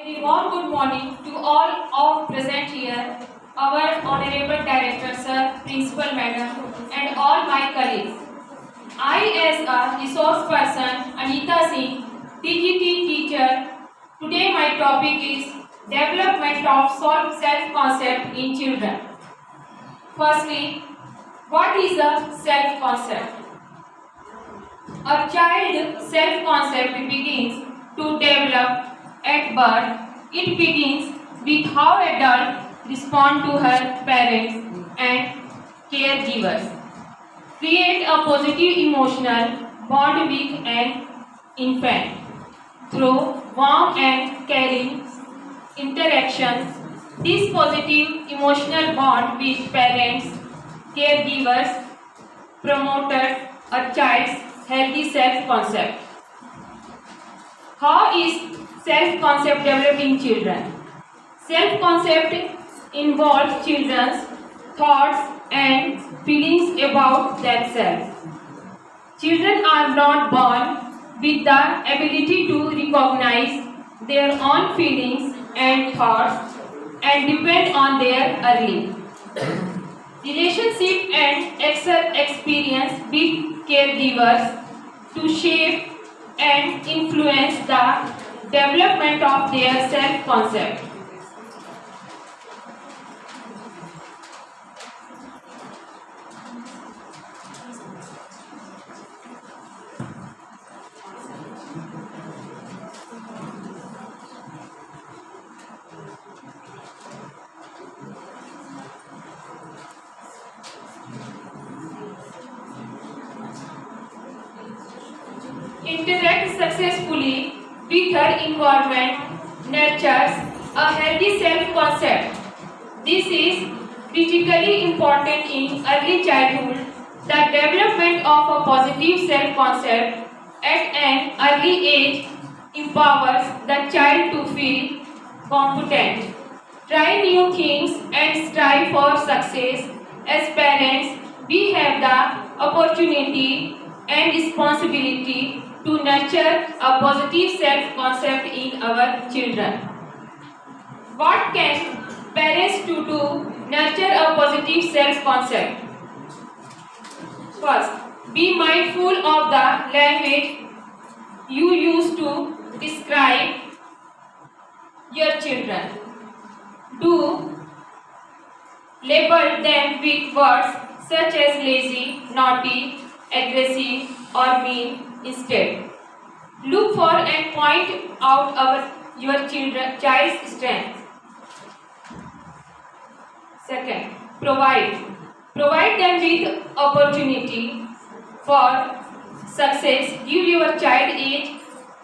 A warm good morning to all of present here, our Honorable Director Sir, Principal Madam, and all my colleagues. I, as a resource person, Anita Singh, TGT teacher, today my topic is development of self-concept in children. Firstly, what is a self-concept? A child's self-concept begins to develop at birth. It begins with how adults respond to her parents and caregivers. Create a positive emotional bond with an infant. Through warm and caring interactions, this positive emotional bond with parents, caregivers promoted a child's healthy self-concept. How is self-concept developed in children? Self-concept involves children's thoughts and feelings about themselves. Children are not born with the ability to recognize their own feelings and thoughts and depend on their early relationship and experience with caregivers to shape and influence the development of their self-concept. Interact successfully with her environment nurtures a healthy self-concept. This is critically important in early childhood. The development of a positive self-concept at an early age empowers the child to feel competent, try new things and strive for success. As parents, we have the opportunity and responsibility to nurture a positive self-concept in our children. What can parents do to nurture a positive self-concept? First, be mindful of the language you use to describe your children. Do label them with words such as lazy, naughty, aggressive or mean instead. Look for and point out your child's strengths. Second, provide them with opportunity for success. Give your child age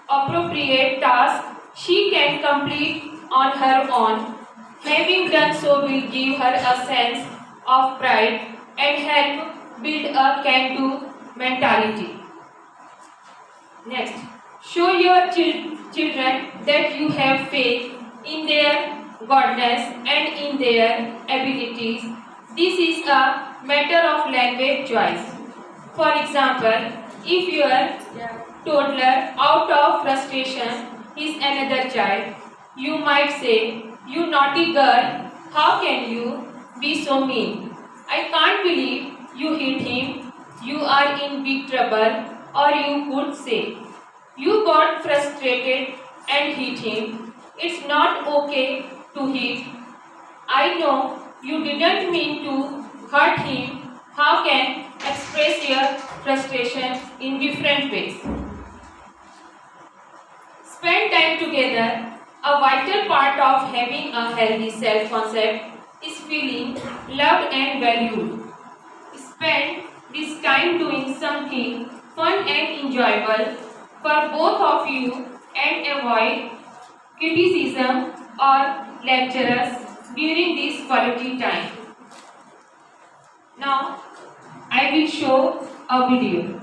appropriate task she can complete on her own. Having done so will give her a sense of pride and help build a can-do mentality. Next, show your children that you have faith in their goodness and in their abilities. This is a matter of language choice. For example, if your toddler out of frustration is another child, you might say, "You naughty girl, how can you be so mean? I can't believe you hit him. You are in big trouble." Or you could say, "You got frustrated and hit him. It's not okay to hit. I know you didn't mean to hurt him. How can express your frustration in different ways?" Spend time together. A vital part of having a healthy self-concept is feeling loved and valued. Spend this time doing something fun and enjoyable for both of you and avoid criticism or lectures during this quality time. Now, I will show a video.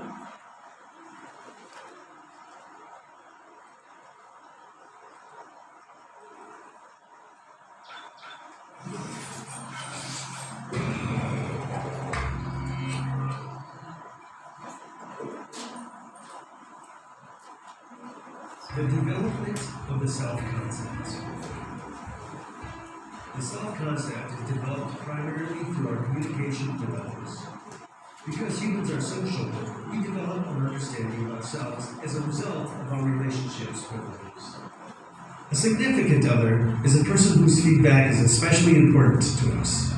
The development of the self-concept. The self-concept is developed primarily through our communication with others. Because humans are social, we develop an understanding of ourselves as a result of our relationships with others. A significant other is a person whose feedback is especially important to us.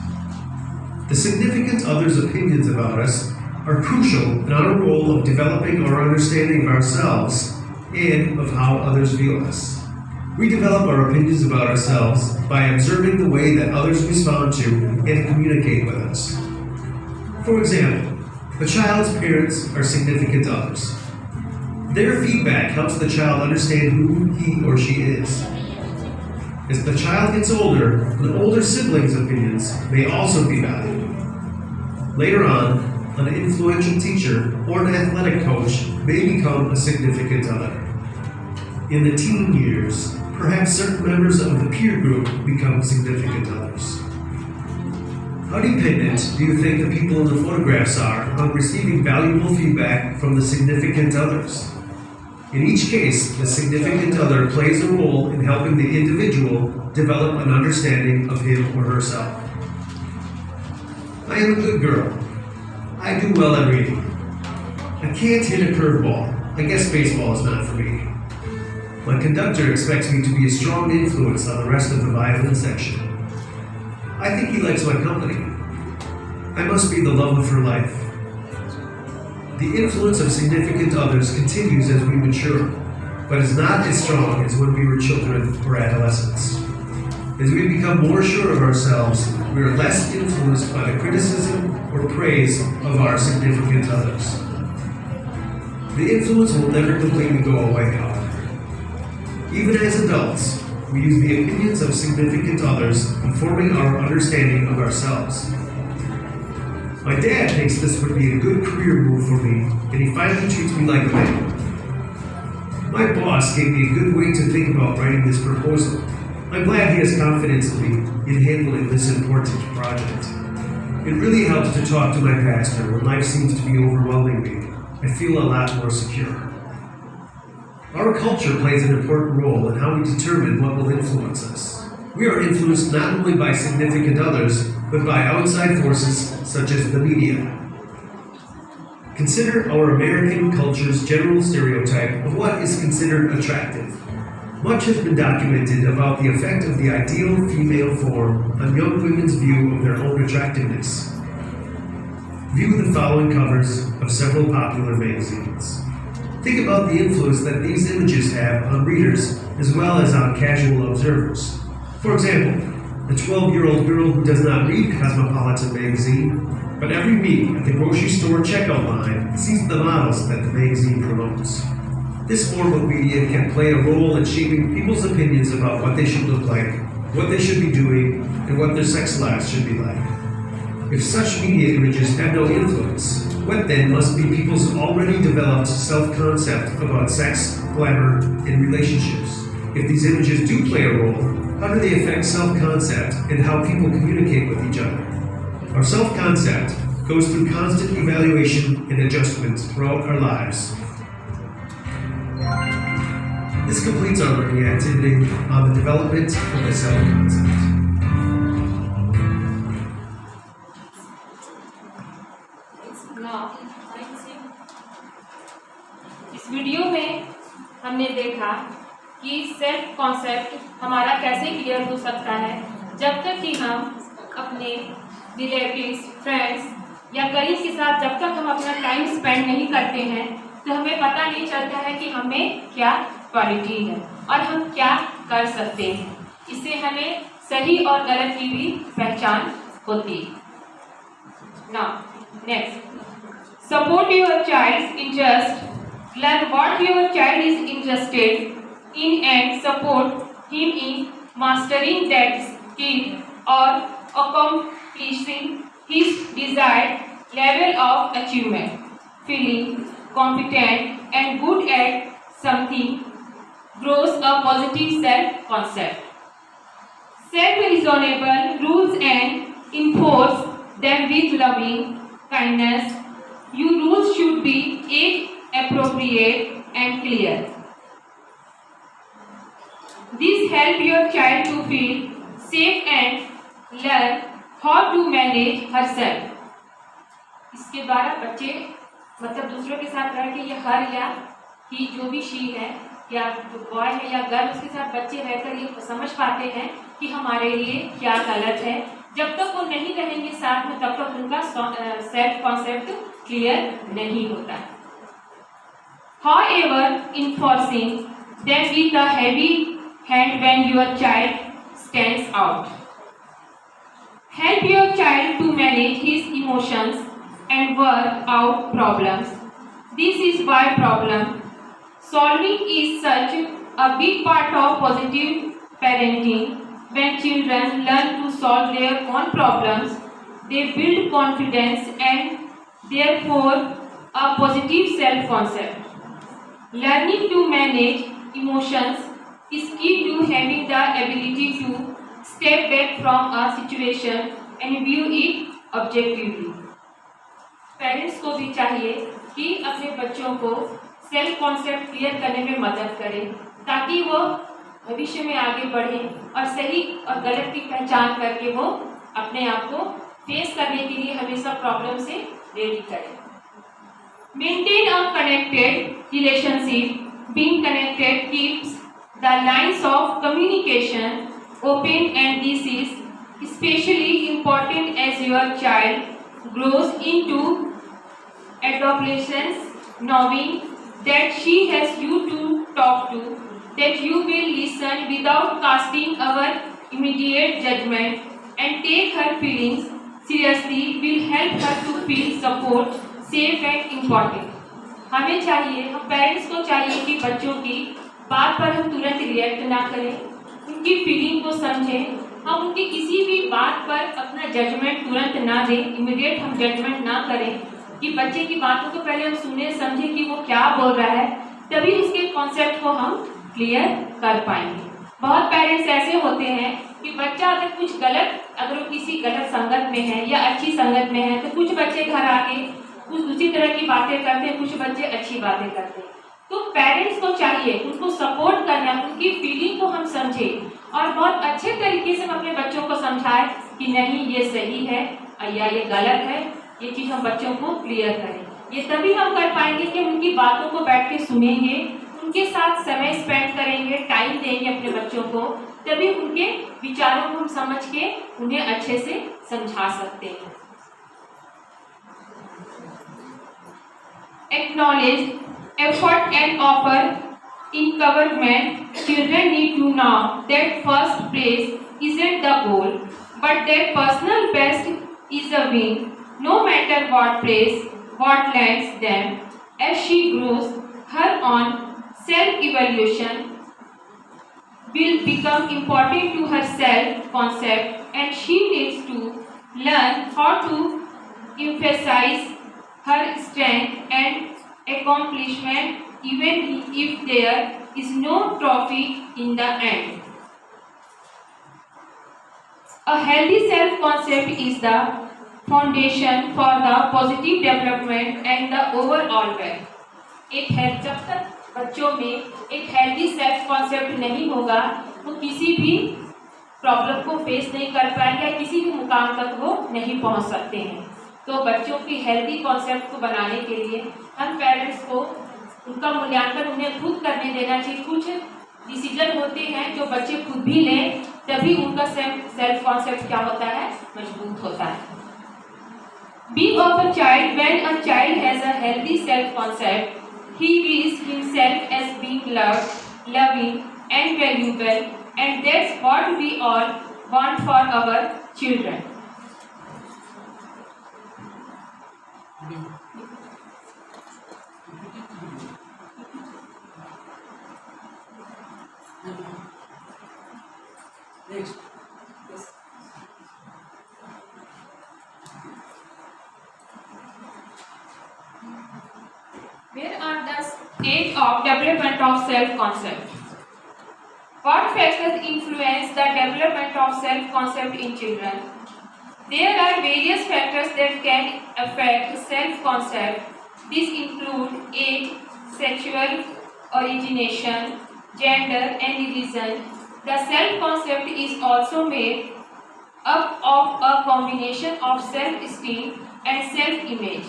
The significant other's opinions about us are crucial in our role of developing our understanding of ourselves and of how others view us. We develop our opinions about ourselves by observing the way that others respond to and communicate with us. For example, a child's parents are significant others. Their feedback helps the child understand who he or she is. As the child gets older, an older sibling's opinions may also be valued. Later on, an influential teacher or an athletic coach may become a significant other. In the teen years, perhaps certain members of the peer group become significant others. How dependent do you think the people in the photographs are on receiving valuable feedback from the significant others? In each case, the significant other plays a role in helping the individual develop an understanding of him or herself. I am a good girl. I do well at reading. I can't hit a curveball. I guess baseball is not for me. My conductor expects me to be a strong influence on the rest of the violin section. I think he likes my company. I must be the love of her life. The influence of significant others continues as we mature, but is not as strong as when we were children or adolescents. As we become more sure of ourselves, we are less influenced by the criticism or praise of our significant others. The influence will never completely go away, however. Even as adults, we use the opinions of significant others in forming our understanding of ourselves. My dad thinks this would be a good career move for me, and he finally treats me like a man. My boss gave me a good way to think about writing this proposal. I'm glad he has confidence in me in handling this important project. It really helps to talk to my pastor when life seems to be overwhelming me. I feel a lot more secure. Our culture plays an important role in how we determine what will influence us. We are influenced not only by significant others, but by outside forces such as the media. Consider our American culture's general stereotype of what is considered attractive. Much has been documented about the effect of the ideal female form on young women's view of their own attractiveness. View the following covers of several popular magazines. Think about the influence that these images have on readers as well as on casual observers. For example, a 12-year-old girl who does not read Cosmopolitan magazine, but every week at the grocery store checkout line sees the models that the magazine promotes. This form of media can play a role in shaping people's opinions about what they should look like, what they should be doing, and what their sex lives should be like. If such media images have no influence, what then must be people's already developed self-concept about sex, glamour, and relationships? If these images do play a role, how do they affect self-concept and how people communicate with each other? Our self-concept goes through constant evaluation and adjustment throughout our lives. This completes our learning activity on the development of the self-concept. इस video में हमने देखा कि self concept हमारा कैसे clear हो सकता है जब तक कि हम अपने रिलेटिव्स, फ्रेंड्स या कलीग के साथ जब तक हम अपना टाइम स्पेंड नहीं करते हैं तो हमें पता नहीं चलता है कि हमें क्या क्वालिटी है और हम क्या कर सकते हैं। इससे हमें सही और गलत की भी पहचान होती है। Now next, support your child's interest. Learn what your child is interested in and support him in mastering that skill or accomplishing his desired level of achievement. Feeling competent and good at something grows a positive self-concept. Set reasonable rules and enforce them with loving kindness. Your rules should be age-appropriate and clear. This helps your child to feel safe and learn how to manage herself. इसके द्वारा बच्चे मतलब दूसरों के साथ रह के ये हर या ही जो भी शी है या जो बॉय है या गर्ल, उसके साथ बच्चे रहकर ये समझ पाते हैं कि हमारे लिए क्या गलत है। जब तक वो नहीं रहेंगे साथ में तब तक उनका सेल्फ कॉन्सेप्ट क्लियर नहीं होता। However, enforcing them with a heavy hand when your child stands out. Help your child to manage his emotions and work out problems. This is why problem solving is such a big part of positive parenting. When children learn to solve their own problems, they build confidence and therefore a positive self-concept. Learning to manage emotions is key to having the ability to step back from a situation and view it objectively. Parents को भी चाहिए कि अपने बच्चों को self concept clear करने में मदद करें ताकि वो भविष्य में आगे बढ़ें और सही और गलत की पहचान करके वो अपने आप को फेस करने के लिए हमेशा प्रॉब्लम से रेडी करें। Maintain a connected relationship. Being connected keeps the lines of communication open, and this is especially important as your child grows into adolescence, knowing that she has you to talk to, that you will listen without casting our immediate judgment and take her feelings seriously will help her to feel support, safe and important. हमें चाहिए, हम parents को चाहिए कि बच्चों की बात पर हम तुरंत रिएक्ट ना करें, उनकी फीलिंग को समझें, हम उनकी किसी भी बात पर अपना जजमेंट तुरंत ना दें, इमीडिएट हम जजमेंट ना करें कि बच्चे की बातों को पहले हम सुने समझें कि वो क्या बोल रहा है, तभी उसके कॉन्सेप्ट को हम क्लियर कर पाएंगे। बहुत पेरेंट्स ऐसे होते हैं कि बच्चा अगर कुछ गलत, अगर वो किसी गलत संगत में है या अच्छी संगत में है तो कुछ बच्चे घर आके कुछ दूसरी तरह की बातें करते हैं, कुछ बच्चे अच्छी बातें करते हैं। तो पेरेंट्स को चाहिए उनको सपोर्ट करना, उनकी फीलिंग को हम समझें और बहुत अच्छे तरीके से हम अपने बच्चों को समझाएं कि नहीं ये सही है या ये गलत है, ये चीज़ हम बच्चों को क्लियर करें। ये तभी हम कर पाएंगे कि उनकी बातों को बैठ के सुनेंगे, उनके साथ समय स्पेंड करेंगे, टाइम देंगे अपने बच्चों को, तभी उनके विचारों को हम समझ के उन्हें अच्छे से समझा सकते हैं। Acknowledge effort and offer encouragement. Children need to know that first place isn't the goal, but their personal best is a win. No matter what place, what lands them. As she grows, her own self-evaluation will become important to her self-concept, and she needs to learn how to emphasize her strength and accomplishment even if there is no trophy in the end. A healthy self-concept is the foundation for the positive development and the overall well. जब तक बच्चों में एक healthy self concept नहीं होगा वो किसी भी प्रॉब्लम को फेस नहीं कर पाएंगे या किसी भी मुकाम तक वो नहीं पहुंच सकते हैं। तो बच्चों की हेल्दी कॉन्सेप्ट को बनाने के लिए हम पेरेंट्स को उनका मूल्यांकन उन्हें खुद करने देना चाहिए। कुछ डिसीजन होते हैं जो बच्चे खुद भी लें, तभी उनका सेल्फ कॉन्सेप्ट क्या होता है, मजबूत होता है। Being of a child, when a child has a healthy self concept, he views himself as being loved, loving and valuable, and that's what we all want for our children. Next. Where are the stage of development of self-concept? What factors influence the development of self-concept in children? There are various factors that can affect self-concept. These include age, sexual origination, gender, and religion. The self-concept is also made up of a combination of self-esteem and self-image.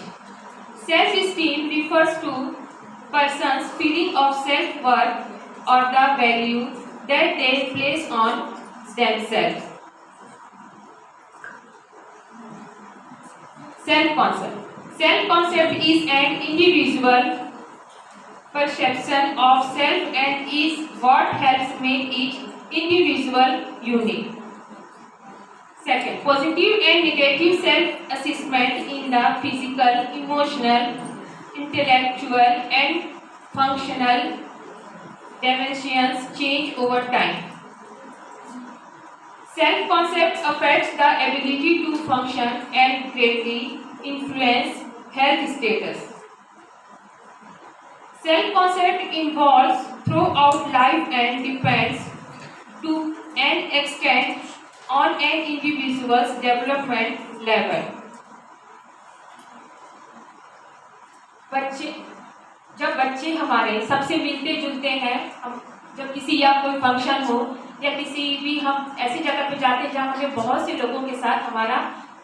Self-esteem refers to person's feeling of self-worth or the value that they place on themselves. Self-concept. Self-concept is an individual perception of self and is what helps make each individual unique. Second, positive and negative self-assessment in the physical, emotional, intellectual and functional dimensions change over time. Self-concept affects the ability to function and greatly influence health status. Self-concept evolves throughout life and depends to an extent on an individual's development level. जब बच्चे हमारे सबसे मिलते जुलते हैं, हम जब किसी या कोई फंक्शन हो या किसी भी हम ऐसी जगह पे जाते हैं जहाँ हमें बहुत से लोगों के साथ हमारा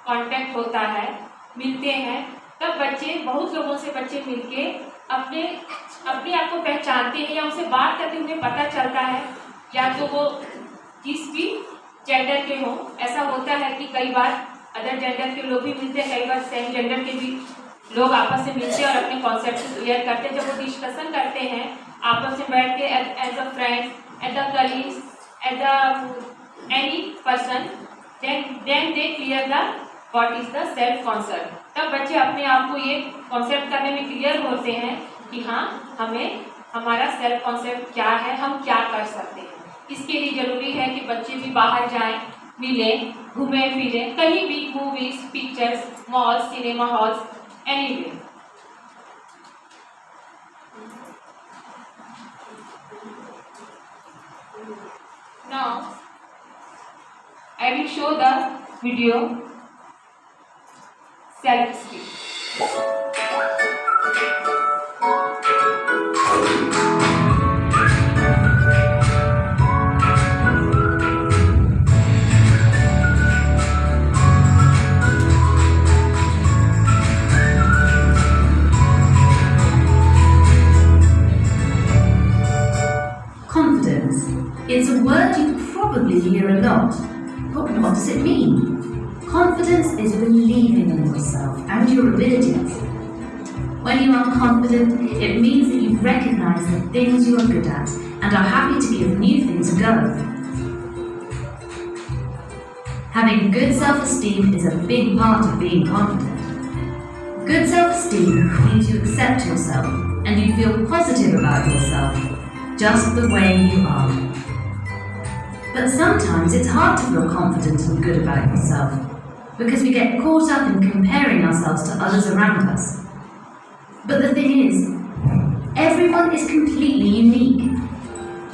कांटेक्ट होता है, मिलते हैं, तब बच्चे बहुत लोगों से बच्चे मिलके अपने आप को पहचानते हैं या उनसे बात करके उन्हें पता चलता है या तो वो जिस भी जेंडर के हों। ऐसा होता है कि कई बार अदर जेंडर के लोग भी मिलते हैं, कई बार सेम जेंडर के भी लोग आपस में मिलते हैं और अपने कॉन्सेप्ट क्लियर करते हैं। जब वो डिस्कशन करते हैं आपस में बैठ के as a friend, as a colleagues, as a any person, then they clear the what is the self concept. तब बच्चे अपने आप को ये कॉन्सेप्ट करने में क्लियर होते हैं कि हाँ, हमें हमारा सेल्फ कॉन्सेप्ट क्या है, हम क्या कर सकते हैं। इसके लिए ज़रूरी है कि बच्चे भी बाहर जाएं, मिलें, घूमें फिरें, कहीं भी movies, pictures, malls, cinema halls, anyway. Now, I will show the video self-esteem. Confidence. It's a word you probably hear a lot, but what does it mean? Confidence is believing in yourself and your abilities. When you are confident, it means that you recognize the things you are good at and are happy to give new things a go. Having good self-esteem is a big part of being confident. Good self-esteem means you accept yourself and you feel positive about yourself, just the way you are. But sometimes it's hard to feel confident and good about yourself because we get caught up in comparing ourselves to others around us. But the thing is, everyone is completely unique.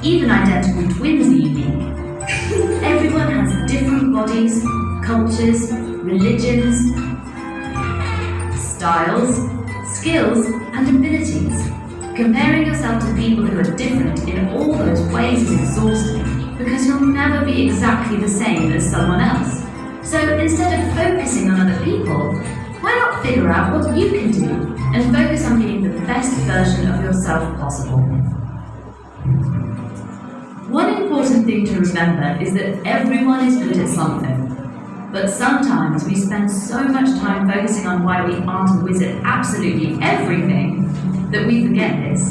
Even identical twins are unique. Everyone has different bodies, cultures, religions, styles, skills, and abilities. Comparing yourself to people who are different in all those ways is exhausting because you'll never be exactly the same as someone else. So instead of focusing on other people, why not figure out what you can do and focus on being the best version of yourself possible? One important thing to remember is that everyone is good at something. But sometimes we spend so much time focusing on why we aren't a whiz at absolutely everything that we forget this.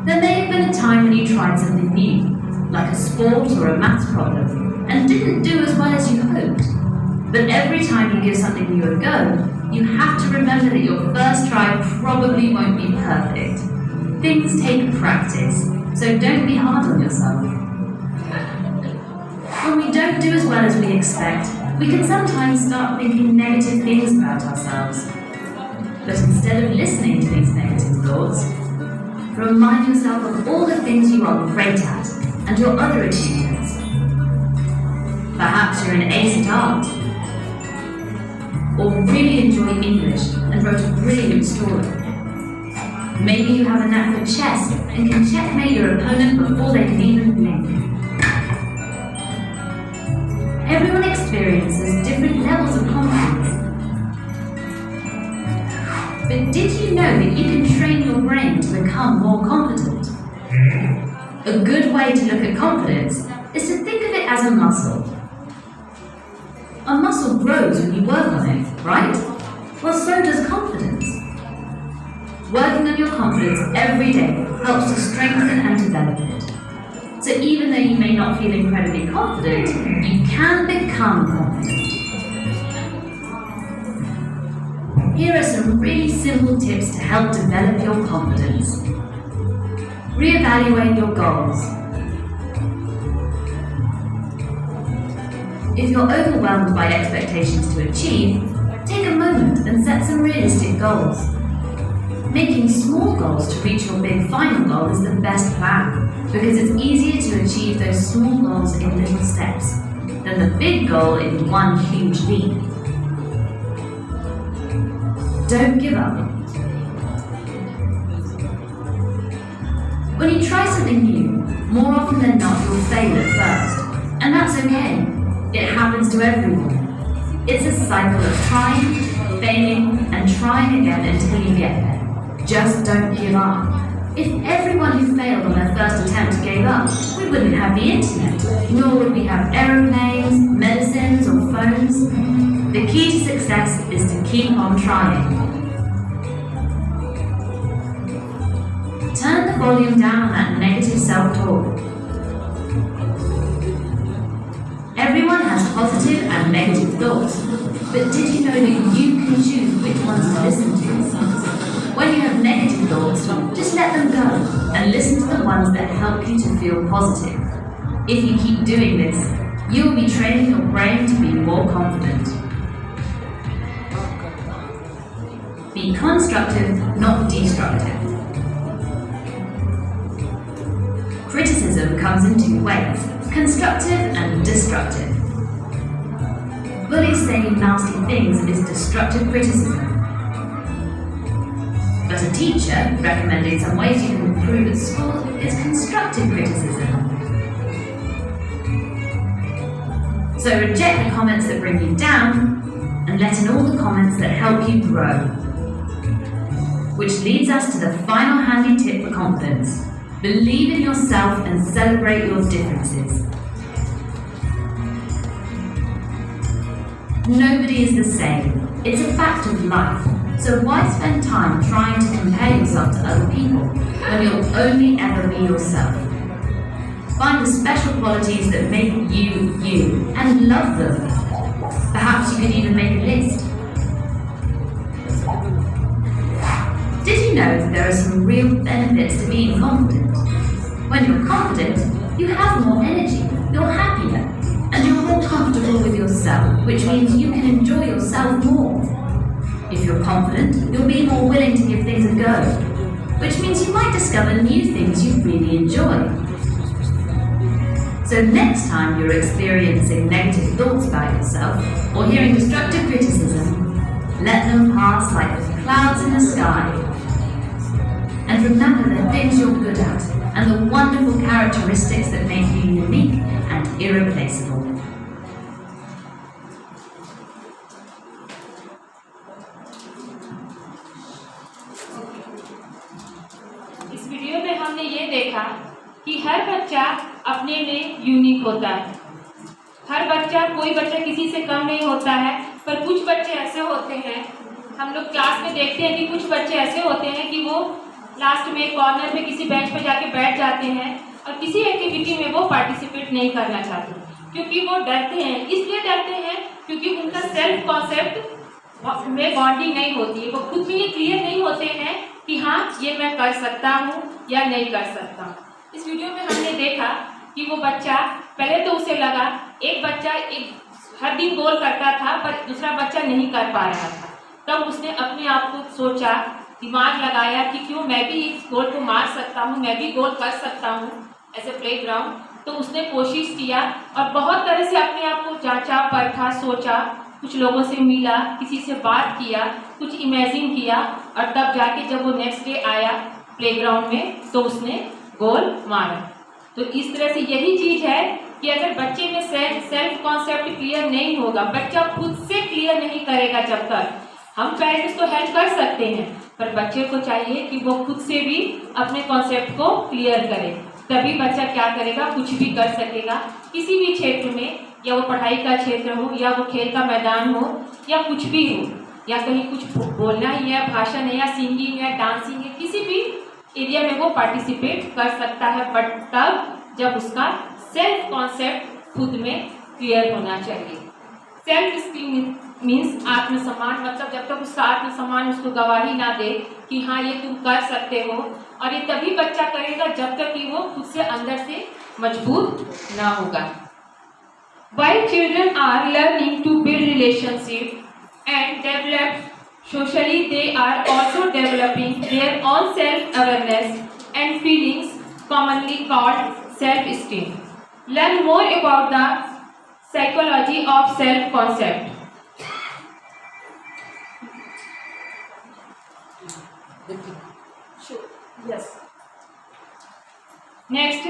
There may have been a time when you tried something new, like a sport or a maths problem, and didn't do as well as you hoped. But every time you give something new a go, you have to remember that your first try probably won't be perfect. Things take practice, so don't be hard on yourself. When we don't do as well as we expect, we can sometimes start thinking negative things about ourselves. But instead of listening to these negative thoughts, remind yourself of all the things you are great at and your other achievements. Perhaps you're an ace at art, or really enjoy English and wrote a brilliant story. Maybe you have a knack for chess and can checkmate your opponent before they can even blink. Everyone experiences you know that you can train your brain to become more confident? A good way to look at confidence is to think of it as a muscle. A muscle grows when you work on it, right? Well, so does confidence. Working on your confidence every day helps to strengthen and develop it. So even though you may not feel incredibly confident, you can become confident. Here are some really simple tips to help develop your confidence. Reevaluate your goals. If you're overwhelmed by expectations to achieve, take a moment and set some realistic goals. Making small goals to reach your big final goal is the best plan, because it's easier to achieve those small goals in little steps than the big goal in one huge leap. Don't give up. When you try something new, more often than not you'll fail at first, and that's okay. It happens to everyone. It's a cycle of trying, failing, and trying again until you get there. Just don't give up. If everyone who failed on their first attempt gave up, we wouldn't have the internet, nor would we have aeroplanes, medicines, or phones. The key to success is to keep on trying. Turn the volume down on that negative self-talk. Everyone has positive and negative thoughts, but did you know that you can choose which ones to listen to? When you have negative thoughts, just let them go and listen to the ones that help you to feel positive. If you keep doing this, you will be training your brain to be more confident. Be constructive, not destructive. Criticism comes in two ways, constructive and destructive. Bullies saying nasty things is destructive criticism. But a teacher recommending some ways you can improve at school is constructive criticism. So reject the comments that bring you down and let in all the comments that help you grow. Which leads us to the final handy tip for confidence. Believe in yourself and celebrate your differences. Nobody is the same. It's a fact of life. So why spend time trying to compare yourself to other people when you'll only ever be yourself? Find the special qualities that make you, you, and love them. Perhaps you could even make a list. Did you know that there are some real benefits to being confident? When you're confident, you have more energy, you're happier, and you're more comfortable with yourself, which means you can enjoy yourself more. If you're confident, you'll be more willing to give things a go, which means you might discover new things you really enjoy. So next time you're experiencing negative thoughts about yourself or hearing destructive criticism, let them pass like the clouds in the sky. And remember the things you're good at and the wonderful characteristics that make you unique and irreplaceable. इस video में हमने ये देखा कि हर बच्चा अपने में unique होता है। हर बच्चा, कोई बच्चा किसी से कम नहीं होता है, पर कुछ बच्चे ऐसे होते हैं, हम लोग क्लास में देखते हैं कि कुछ बच्चे ऐसे होते हैं कि वो लास्ट में कॉर्नर में किसी बेंच पर जाके बैठ जाते हैं और किसी एक्टिविटी में वो पार्टिसिपेट नहीं करना चाहते, क्योंकि वो डरते हैं। इसलिए डरते हैं क्योंकि उनका सेल्फ कॉन्सेप्ट में बॉन्डिंग नहीं होती है, वो खुद भी ये क्लियर नहीं होते हैं कि हाँ ये मैं कर सकता हूँ या नहीं कर सकता हूँ। इस वीडियो में हमने देखा कि वो बच्चा, पहले तो उसे लगा एक बच्चा हर दिन गोल करता था पर दूसरा बच्चा नहीं कर पा रहा था। तब उसने अपने आप को सोचा, दिमाग लगाया कि क्यों मैं भी इस गोल को मार सकता हूँ, मैं भी गोल कर सकता हूँ एज ए प्लेग्राउंड। तो उसने कोशिश किया और बहुत तरह से अपने आप को जांचा, परखा, सोचा, कुछ लोगों से मिला, किसी से बात किया, कुछ इमेजिन किया और तब जाके जब वो नेक्स्ट डे आया प्लेग्राउंड में तो उसने गोल मारा। तो इस तरह से यही चीज़ है कि अगर बच्चे में सेल्फ कॉन्सेप्ट क्लियर नहीं होगा, बच्चा खुद से क्लियर नहीं करेगा, जब तक हम पेरेंट्स तो हेल्प कर सकते हैं पर बच्चे को चाहिए कि वो खुद से भी अपने कॉन्सेप्ट को क्लियर करे, तभी बच्चा क्या करेगा, कुछ भी कर सकेगा किसी भी क्षेत्र में, या वो पढ़ाई का क्षेत्र हो, या वो खेल का मैदान हो, या कुछ भी हो, या कहीं कुछ बोलना ही है, भाषण है, या सिंगिंग है, डांसिंग है, किसी भी एरिया में वो पार्टिसिपेट कर सकता है, बट तब जब उसका सेल्फ कॉन्सेप्ट खुद में क्लियर होना चाहिए। सेल्फ स्टीम मीन्स आत्मसम्मान, मतलब जब तक उसका आत्मसम्मान उसको गवाही ना दे कि हाँ ये तुम कर सकते हो, और ये तभी बच्चा करेगा जब तक कि वो खुद से अंदर से मजबूत ना होगा। While children are learning to build relationship and develop socially, they are also developing their own self-awareness and feelings, commonly called self-esteem. Learn more about the psychology of self-concept. Yes. Next,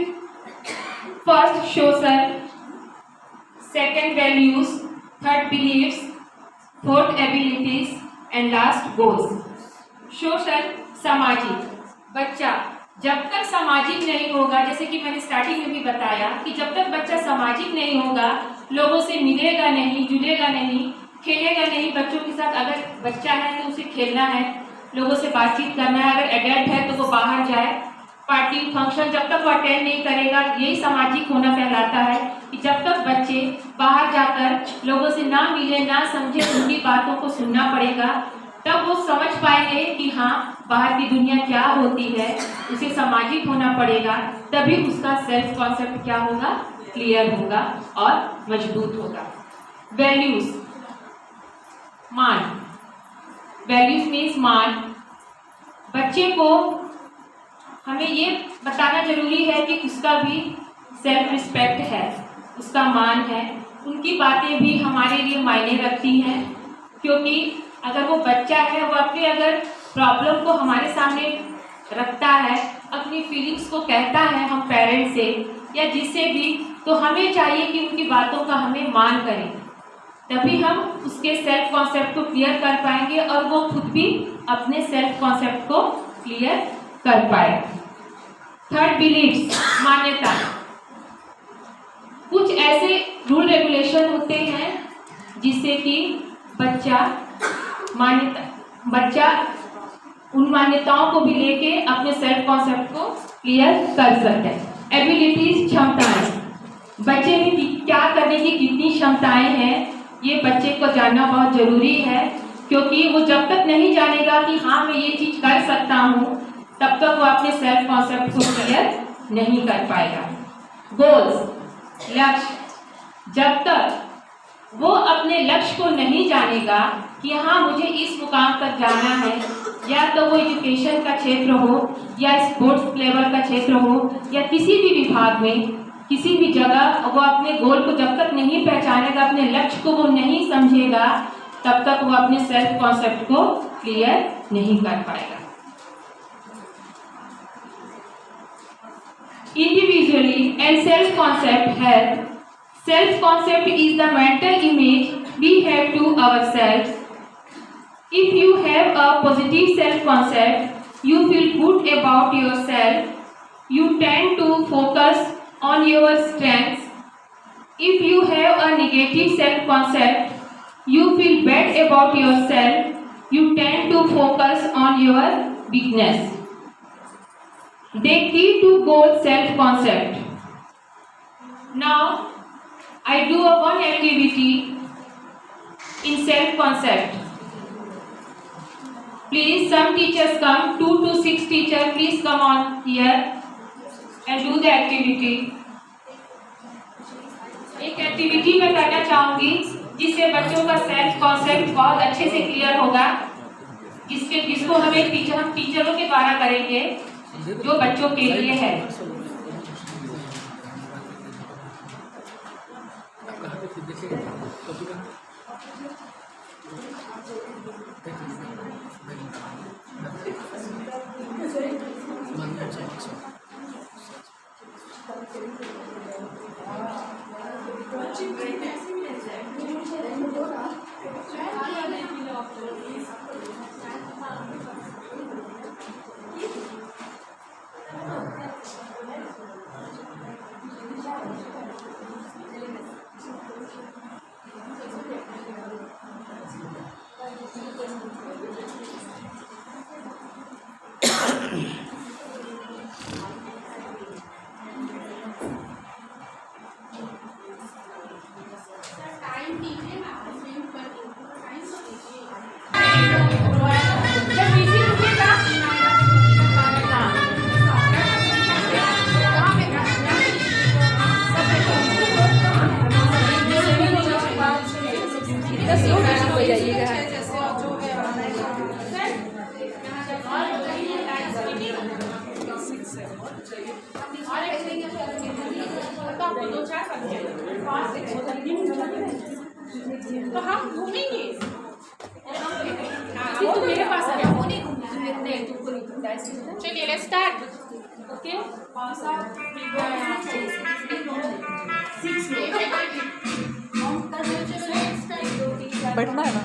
first social, second values, third beliefs, fourth abilities and last goals. Social, सामाजिक। बच्चा जब तक सामाजिक नहीं होगा, जैसे कि मैंने स्टार्टिंग में भी बताया कि जब तक बच्चा सामाजिक नहीं होगा, लोगों से मिलेगा नहीं, जुड़ेगा नहीं, खेलेगा नहीं, बच्चों के साथ अगर बच्चा है तो उसे खेलना है, लोगों से बातचीत करना है, अगर एडल्ट है तो वो बाहर जाए, पार्टी फंक्शन जब तक वो अटेंड नहीं करेगा, यही सामाजिक होना कहलाता है कि जब तक बच्चे बाहर जाकर लोगों से ना मिले, ना समझे, उनकी बातों को सुनना पड़ेगा, तब वो समझ पाएंगे कि हाँ बाहर की दुनिया क्या होती है, उसे सामाजिक होना पड़ेगा, तभी उसका सेल्फ कॉन्सेप्ट क्या होगा, क्लियर होगा और मजबूत होगा। वैल्यूज, मान, वैल्यूज मीन्स मान। बच्चे को हमें ये बताना जरूरी है कि उसका भी सेल्फ रिस्पेक्ट है, उसका मान है, उनकी बातें भी हमारे लिए मायने रखती हैं, क्योंकि अगर वो बच्चा है, वो अपने अगर प्रॉब्लम को हमारे सामने रखता है, अपनी फीलिंग्स को कहता है हम पेरेंट्स से या जिससे भी, तो हमें चाहिए कि उनकी बातों का हमें मान करें, तभी हम उसके सेल्फ कॉन्सेप्ट को क्लियर कर पाएंगे और वो खुद भी अपने सेल्फ कॉन्सेप्ट को क्लियर कर पाए। थर्ड बिलीव्स, मान्यता। कुछ ऐसे रूल रेगुलेशन होते हैं जिससे कि बच्चा उन मान्यताओं को भी लेके अपने सेल्फ कॉन्सेप्ट को क्लियर कर सकते हैं। एबिलिटीज, क्षमताएं। बच्चे में क्या करने की कितनी क्षमताएं हैं, ये बच्चे को जानना बहुत जरूरी है, क्योंकि वो जब तक नहीं जानेगा कि हाँ मैं ये चीज कर सकता हूँ, तब तक वो अपने सेल्फ कॉन्सेप्ट को क्लियर नहीं कर पाएगा। गोल्स, लक्ष्य। जब तक वो अपने लक्ष्य को नहीं जानेगा कि हाँ मुझे इस मुकाम तक जाना है, या तो वो एजुकेशन का क्षेत्र हो या स्पोर्ट्स लेवल का क्षेत्र हो या किसी भी विभाग में, किसी भी जगह, वो अपने गोल को जब तक नहीं पहचानेगा, अपने लक्ष्य को वो नहीं समझेगा, तब तक वो अपने सेल्फ कॉन्सेप्ट को क्लियर नहीं कर पाएगा। Individually and self-concept help. Self-concept is the mental image we have to ourselves. If you have a positive self-concept, you feel good about yourself. You tend to focus on your strengths. If you have a negative self-concept, you feel bad about yourself. You tend to focus on your weakness. The key to goal self-concept. Now, I do one activity in self-concept. Please, some teachers come, 2 to 6 teachers, please come on here and do the activity. एक activity मैं करना चाहूँगी जिससे बच्चों का self concept बहुत अच्छे से क्लियर होगा, जिसको हम टीचरों के द्वारा करेंगे, जो बच्चों के लिए है। जब बिजी रुकेगा हो जाइएगा। तो हम घूमेंगे तो मेरे पास आ जाओ। चलिए लेट्स स्टार्ट। ओके बैठना है ना।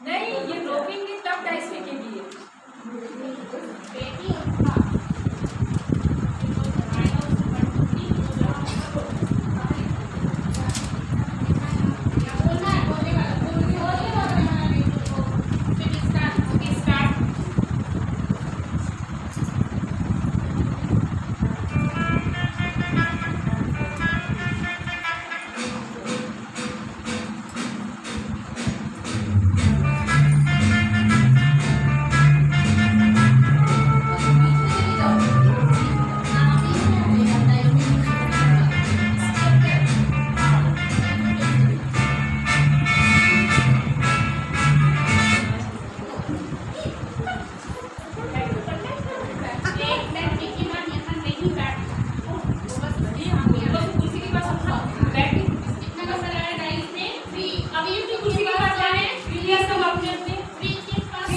नहीं ये रोकेंगे तब डाइस फेंकेंगे।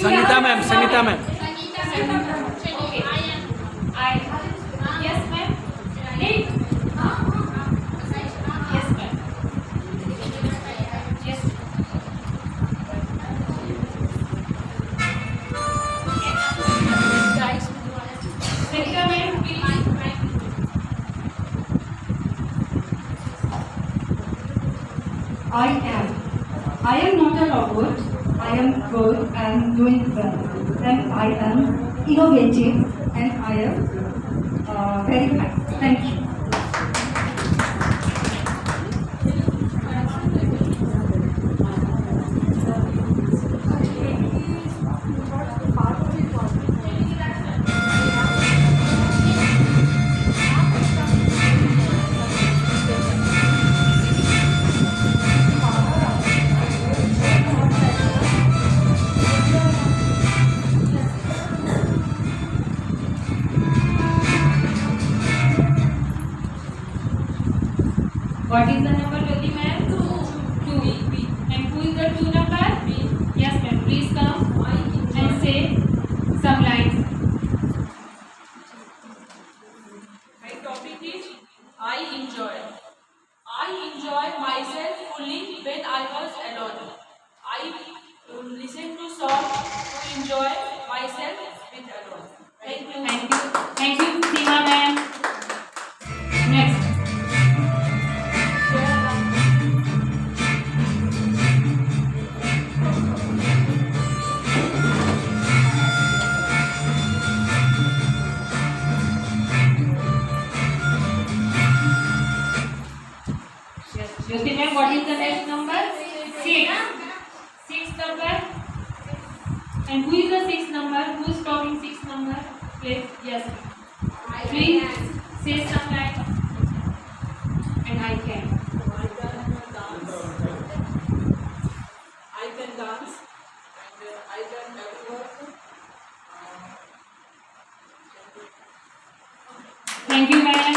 Sangeeta ma'am, Sangeeta ma'am. I am not a robot. I am good and doing well. And I am innovative and I am very kind. Thank you. What is the number, Jyoti ma'am? 2. And who is the 2 number? Yes ma'am. Please come and say some lines. My topic is I enjoy. I enjoy myself fully when I was alone. I listen to songs to enjoy myself with alone. Thank you. Thank you. Thank you, Seema ma'am. Next. Jyoti ma'am, what is the next number? 6. 6 number. And who is the 6 number? Who is talking 6 number? Please, yes. Please say some like. And I can. I can dance and I can network. Thank you, ma'am.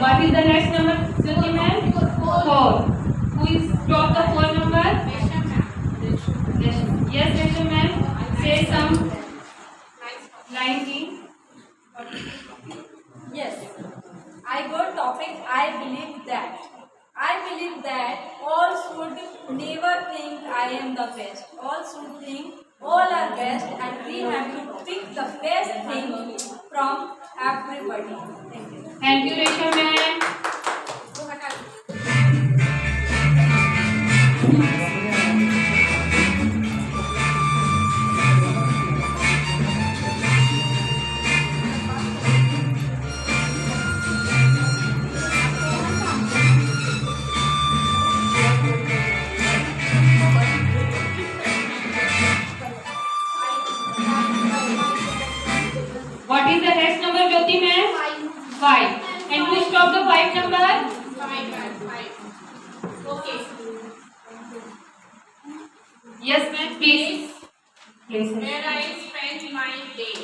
What is the next number, Jyoti ma'am? 4. Who is top the 4 number? Yes, Resham ma'am. Say some line in. Yes, I got topic. I believe that all should never think I am the best. All should think all are best, and we Thank you, Reshma ma'am. What is the next number, Jyoti ma'am? 5. And who stop the 5 number? Okay. Yes ma'am, please. Please. Where I spend my day.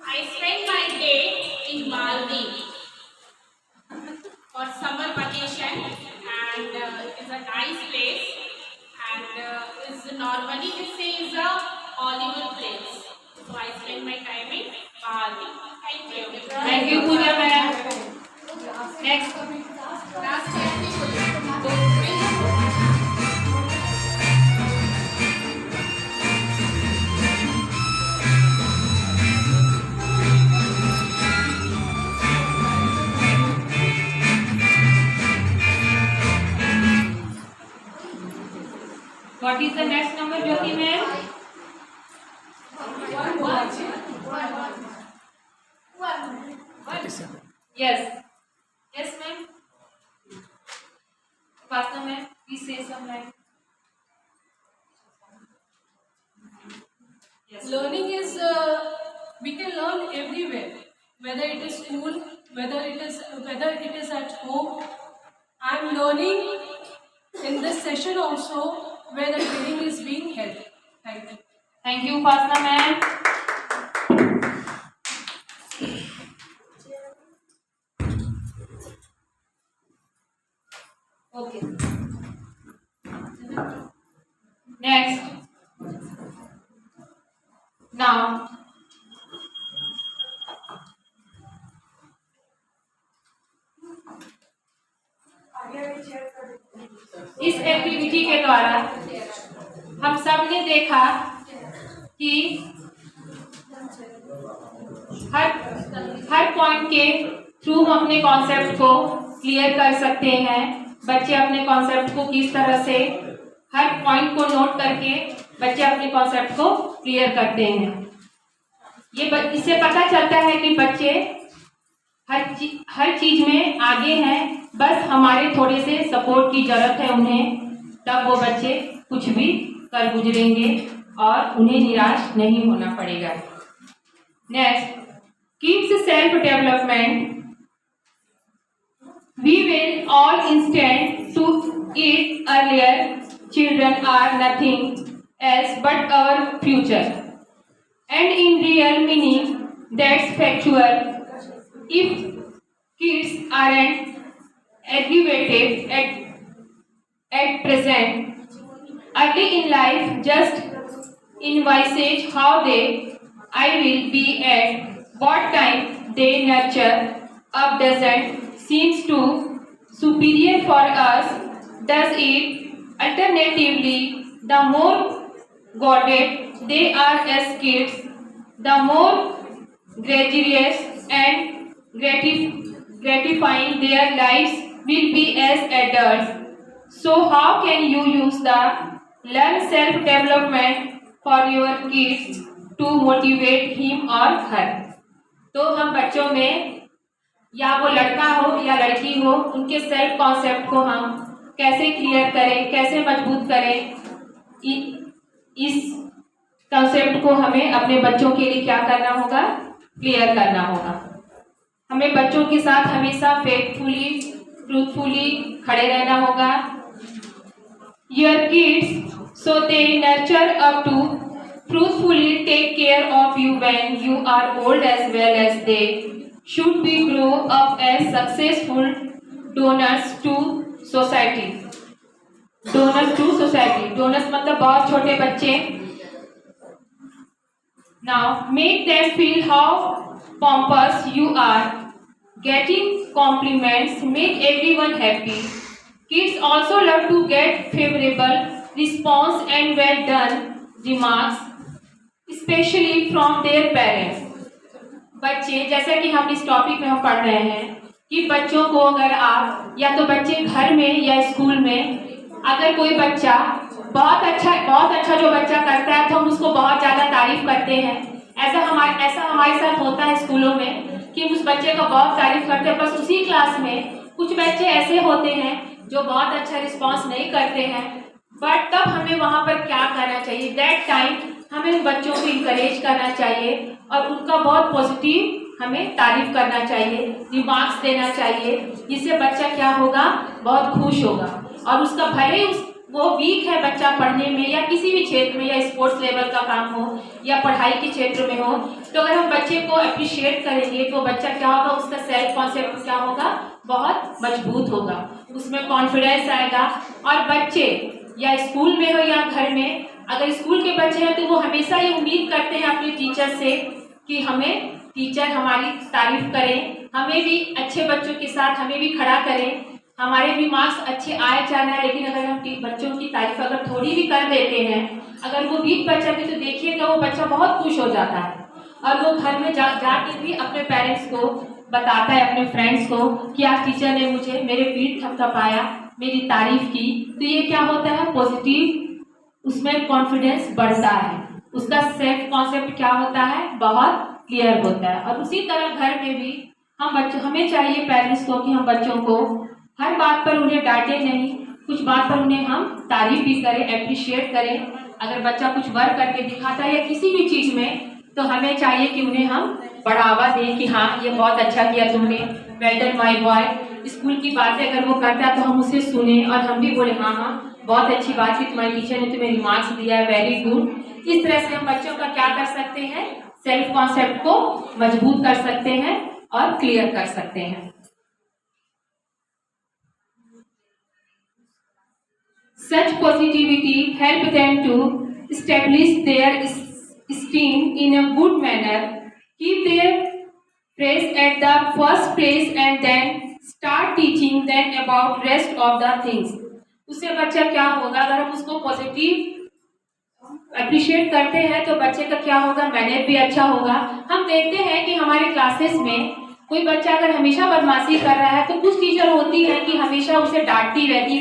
I spend my day in Maldives for summer vacation, and it's a nice place, and is normally this is a Hollywood place. So I spend my time in Maldives. Thank you. Thank you, Pooja ma'am. Next. Last question. What is the next number, Jyoti ma'am? Yes. Yes ma'am. Upasana ma'am, please say some line. Yes. Learning is, we can learn everywhere, whether it is school, whether it is at home. I am learning in this session also where the training is being held. Thank you. Thank you, Upasana ma'am. Okay. Next. Now. इस activity के द्वारा हम सब ने देखा कि हर point के through हम अपने कॉन्सेप्ट को क्लियर कर सकते हैं। बच्चे अपने कॉन्सेप्ट को किस तरह से हर पॉइंट को नोट करके बच्चे अपने कॉन्सेप्ट को क्लियर करते हैं। इससे पता चलता है कि बच्चे हर चीज में आगे हैं, बस हमारे थोड़े से सपोर्ट की जरूरत है उन्हें, तब वो बच्चे कुछ भी कर गुजरेंगे और उन्हें निराश नहीं होना पड़ेगा। Next, kids self development. We will all instant to it earlier children are nothing else but our future, and in real meaning that's factual. If kids aren't educated at present early in life, just envisage how I will be at what time they nurture up doesn't seems too superior for us, does it? Alternatively, the more guarded they are as kids, the more gregarious and gratifying their lives will be as adults. So how can you use the learn self-development for your kids to motivate him or her? तो हम बच्चों में, या वो लड़का हो या लड़की हो, उनके सेल्फ कॉन्सेप्ट को हम कैसे क्लियर करें, कैसे मजबूत करें, इस कॉन्सेप्ट को हमें अपने बच्चों के लिए क्या करना होगा, क्लियर करना होगा। हमें बच्चों के साथ हमेशा फेथफुली, ट्रूथफुली खड़े रहना होगा। Your kids, so they nurture up to truthfully take care of you when you are old, as well as they should be grow up as successful donors to society. Donors to society, donors मतलब बहुत छोटे बच्चे। Now make them feel how pompous you are. Getting compliments make everyone happy. Kids also love to get favorable response and well done remarks. Specially from their parents. बच्चे, जैसा कि हम इस topic में हम पढ़ रहे हैं कि बच्चों को अगर आप या तो बच्चे घर में या स्कूल में अगर कोई बच्चा बहुत अच्छा जो बच्चा करता है तो हम उसको बहुत ज़्यादा तारीफ करते हैं। ऐसा हमारे साथ होता है स्कूलों में कि उस बच्चे का बहुत तारीफ करते हैं, बस उसी क्लास में कुछ बच्चे ऐसे होते हैं जो बहुत अच्छा रिस्पॉन्स नहीं करते हैं। बट तब हमें वहाँ पर क्या करना चाहिए? दैट टाइम हमें उन बच्चों को इंकरेज करना चाहिए और उनका बहुत पॉजिटिव हमें तारीफ करना चाहिए, रिमार्क्स देना चाहिए, जिससे बच्चा क्या होगा, बहुत खुश होगा। और उसका भले वो वीक है बच्चा पढ़ने में या किसी भी क्षेत्र में, या स्पोर्ट्स लेवल का काम हो या पढ़ाई के क्षेत्र में हो, तो अगर हम बच्चे को अप्रिशिएट करेंगे तो बच्चा क्या होगा, उसका सेल्फ कॉन्सेप्ट क्या होगा, बहुत मजबूत होगा, उसमें कॉन्फिडेंस आएगा। और बच्चे या स्कूल में हो या घर में, अगर स्कूल के बच्चे हैं तो वो हमेशा ये उम्मीद करते हैं अपने टीचर से कि हमें टीचर हमारी तारीफ करें, हमें भी अच्छे बच्चों के साथ हमें भी खड़ा करें, हमारे भी मार्क्स अच्छे आए जाना है। लेकिन अगर हम बच्चों की तारीफ अगर थोड़ी भी कर देते हैं, अगर वो वीक बच्चा भी, तो देखिएगा वो बच्चा बहुत खुश हो जाता है और वो घर में जाके भी अपने पेरेंट्स को बताता है, अपने फ्रेंड्स को, कि आज टीचर ने मुझे मेरे पीठ थपथपाया, मेरी तारीफ की। तो ये क्या होता है, पॉजिटिव उसमें कॉन्फिडेंस बढ़ता है, उसका सेल्फ कॉन्सेप्ट क्या होता है, बहुत क्लियर होता है। और उसी तरह घर में भी हमें चाहिए पेरेंट्स को कि हम बच्चों को हर बात पर उन्हें डांटे नहीं, कुछ बात पर उन्हें हम तारीफ भी करें, अप्रिशिएट करें। अगर बच्चा कुछ वर्क करके दिखाता है या किसी भी चीज़ में, तो हमें चाहिए कि उन्हें हम बढ़ावा दें कि हाँ ये बहुत अच्छा किया तुमने, well done my boy. School की बातें अगर वो करता है तो हम उसे सुने और हम भी बोले हाँ बहुत अच्छी बात है, तुम्हारी टीचर ने तुम्हें रिमार्क्स दिया है, वेरी गुड। इस तरह से हम बच्चों का क्या कर सकते हैं, सेल्फ कॉन्सेप्ट को मजबूत कर सकते हैं और क्लियर कर सकते हैं। Such positivity help them to establish their esteem in a good manner, keep their praise at the first place and then start teaching them about rest of the things। उससे बच्चा क्या होगा, अगर हम उसको पॉजिटिव अप्रिशिएट करते हैं तो बच्चे का क्या होगा, मैनर भी अच्छा होगा। हम देखते हैं कि हमारे क्लासेस में कोई बच्चा अगर हमेशा बदमाशी कर रहा है तो कुछ टीचर होती है कि हमेशा उसे डांटती रहती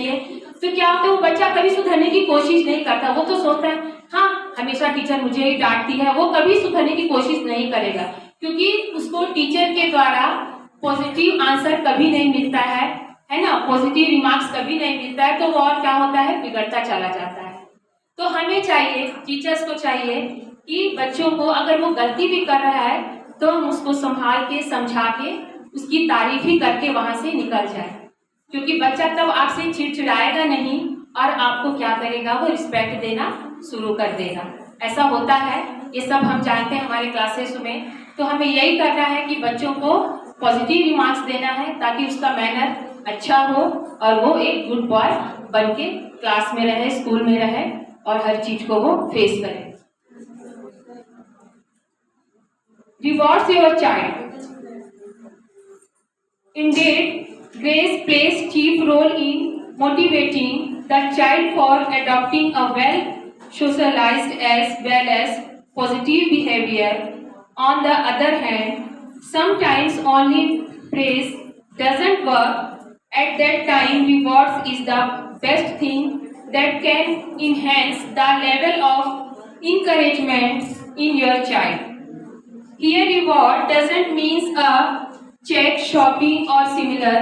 है, तो क्या होता है, वो बच्चा कभी सुधरने की कोशिश नहीं करता। वो तो सोचता है हाँ हमेशा टीचर मुझे ही डांटती है, वो कभी सुधरने की कोशिश नहीं करेगा, क्योंकि उसको टीचर के द्वारा पॉजिटिव आंसर कभी नहीं मिलता है ना, पॉजिटिव रिमार्क्स कभी नहीं मिलता है, तो वो और क्या होता है, बिगड़ता चला जाता है। तो हमें चाहिए, टीचर्स को चाहिए कि बच्चों को अगर वो गलती भी कर रहा है तो हम उसको संभाल के, समझा के, उसकी तारीफ ही करके वहाँ से निकल जाए, क्योंकि बच्चा तब आपसे चिड़चिड़ाएगा नहीं और आपको क्या करेगा, वो रिस्पेक्ट देना शुरू कर देगा। ऐसा होता है, ये सब हम जानते हैं हमारे क्लासेस में। तो हमें यही करना है कि बच्चों को पॉजिटिव रिमार्क्स देना है ताकि उसका मैनर अच्छा हो और वो एक गुड बॉय बन के क्लास में रहे, स्कूल में रहे और हर चीज को वो फेस करे। Rewards your child. Indeed, grace plays chief role in motivating the child for adopting a well-socialized as well as positive behavior. On the other hand, sometimes only praise doesn't work. At that time, rewards is the best thing that can enhance the level of encouragement in your child. Here, reward doesn't mean a check, shopping or similar.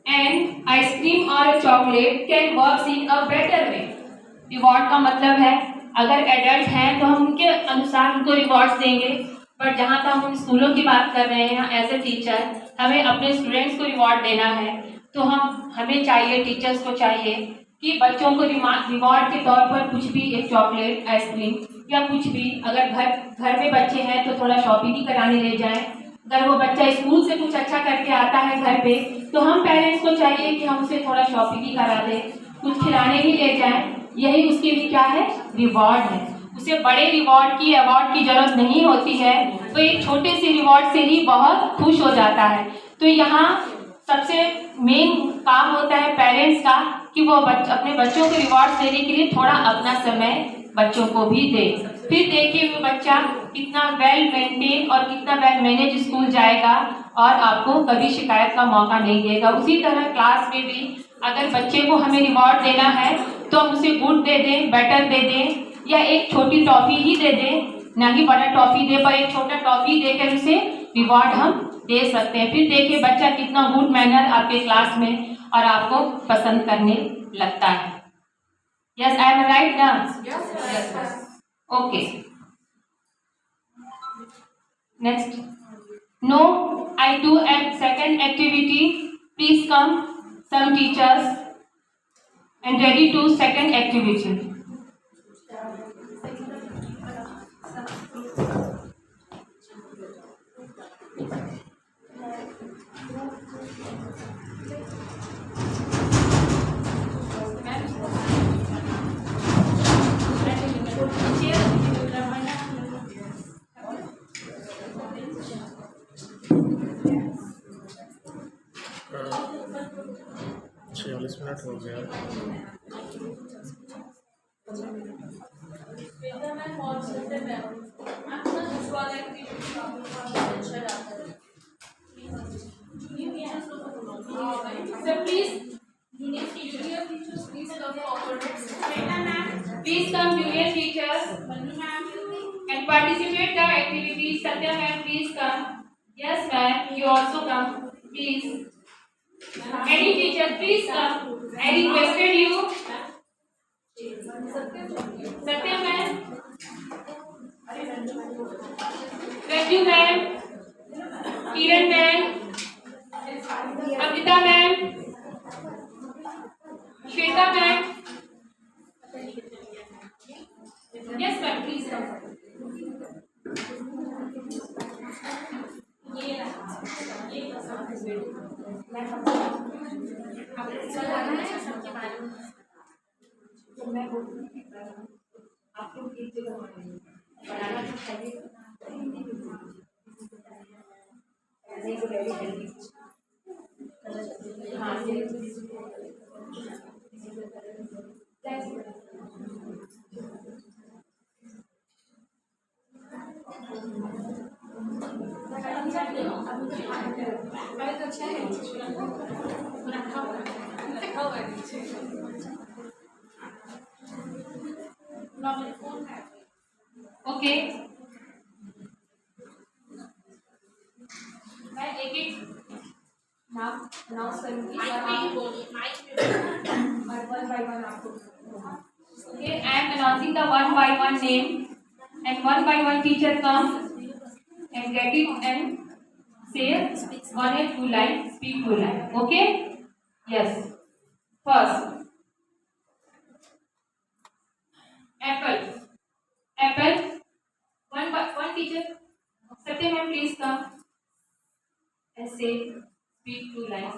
And ice cream or a chocolate can work in a better way. Reward का मतलब है अगर adult हैं तो हम उनके अनुसार उनको रिवॉर्ड्स देंगे, बट जहाँ तक हम स्कूलों की बात कर रहे हैं, एज ए टीचर हमें अपने स्टूडेंट्स को रिवॉर्ड देना है, तो हमें चाहिए, टीचर्स को चाहिए कि बच्चों को रिवॉर्ड के तौर पर कुछ भी, एक चॉकलेट, आइसक्रीम या कुछ भी, अगर घर में बच्चे हैं तो थोड़ा शॉपिंग ही कराने ले जाएं। अगर वो बच्चा स्कूल से कुछ अच्छा करके आता है घर पे, तो हम पेरेंट्स को चाहिए कि हम उसे थोड़ा शॉपिंग ही करा दें, कुछ खिलाने ही ले जाएं। यही उसके लिए क्या है, रिवॉर्ड है। उसे बड़े रिवॉर्ड की, अवार्ड की जरूरत नहीं होती है, तो एक छोटे से रिवॉर्ड से ही बहुत खुश हो जाता है। तो यहाँ सबसे मेन काम होता है पेरेंट्स का कि वो अपने बच्चों को रिवॉर्ड देने के लिए थोड़ा अपना समय बच्चों को भी दे। फिर देखिए वो बच्चा कितना वेल मेंटेन और कितना वेल मैनेज स्कूल जाएगा और आपको कभी शिकायत का मौका नहीं देगा। उसी तरह क्लास में भी अगर बच्चे को हमें रिवॉर्ड देना है तो हम उसे गुड दे दें, बेटर दे दें या एक छोटी टॉफी ही दे दें, ना ही बड़ा टॉफी दे पर एक छोटा टॉफी देकर उसे रिवॉर्ड हम दे सकते हैं। फिर देखिए बच्चा कितना गुड मैनर आपके क्लास में और आपको पसंद करने लगता है। यस, आई एम राइट ना? Yes. Okay, next, no I do and second activity, please come some teachers and ready to second activity. Minute हो गया। Sir, please come junior teachers and participate the activities. Satya ma'am, please come. Yes ma'am, you also come, please. Any teacher, please come. I requested you. Satya ma'am, Raju ma'am, Kiran ma'am, Amrita ma'am, Shweta ma'am. Yes ma'am, please come. Okay. मैं एक नाम announce करूंगी और one by one आपको। Okay, I am announcing the one by one name and one by one teacher come and get it and say one or two lines, speak two lines. Okay? Yes. First, apple. Apple. One teacher. Satya ma'am, please come and say, speak two lines.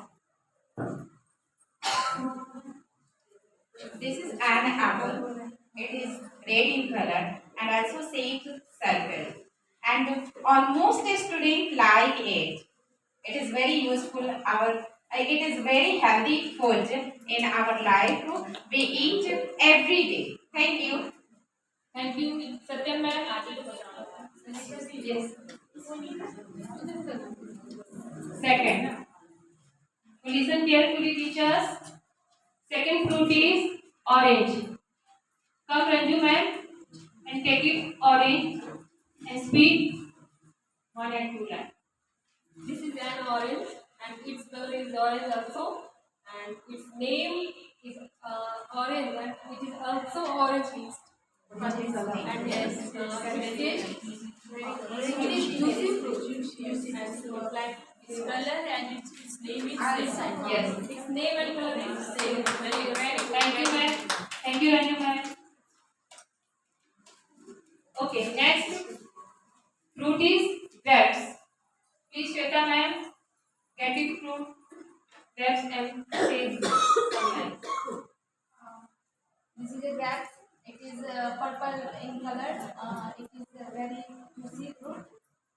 This is an apple. It is red in color and also shaped circle. And almost a student like it. It is very useful. It is very healthy food in our life. We eat every day. Thank you. Thank you, Satya ma'am. Yes. Second, listen carefully, teachers. Second fruit is orange. Come, Ranju ma'am, and take it orange and speak one and two lines. This is an orange and its color is orange also, and its name is orange and it is also orange feast. And yes, it is juicy fruit and so like its color and its name is same. Yes. Its name and color is same. Very Thank you, ma'am. Thank you, Ranju ma'am. Okay, next fruit is grapes. Please, Shweta ma'am, get it fruit, grapes and say some lines. This is a grape. It is purple in color. It is a very juicy fruit.